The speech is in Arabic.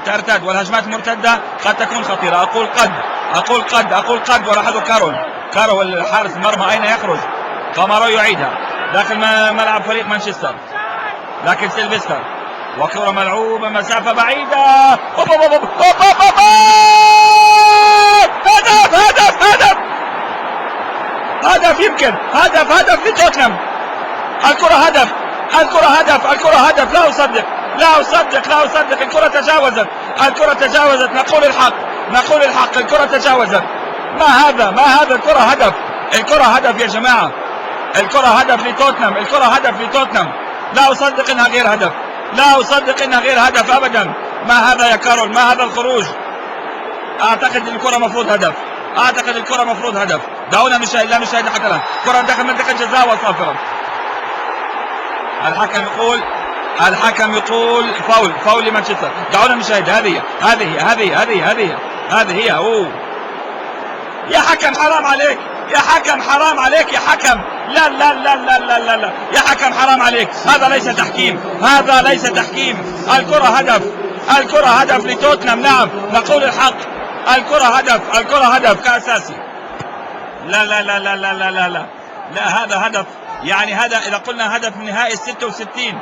ترتد، والهجمات المرتدة قد تكون خطيرة. أقول قد ولاحظوا كارول حارس المرمى أين يخرج. كامارو يعيدها داخل ملعب فريق مانشستر، لكن سيلفستر وكرة ملعوبة مسافة بعيدة. هدف يمكن هدف لتوتنهام. الكرة هدف. لا أصدق. الكرة تجاوزت. نقول الحق. الكرة تجاوزت. ما هذا الكرة هدف يا جماعة. الكرة هدف لتوتنهام. لا أصدق إنها غير هدف أبدا. ما هذا يا كارول؟ ما هذا الخروج؟ أعتقد الكرة مفروض هدف. دعونا لا نشاهد حتى الآن. كرة داخل منطقة الجزاء وصافرة. الحكم يقول فاول لمانشستر. دعونا نشاهد. هذه هي. أوه يا حكم حرام عليك يا حكم. لا يا حكم حرام عليك. هذا ليس تحكيم. الكرة هدف لتوتنهام. نعم نقول الحق. الكرة هدف كأساسي. لا هذا هدف. يعني هذا إذا قلنا هدف من نهائي 66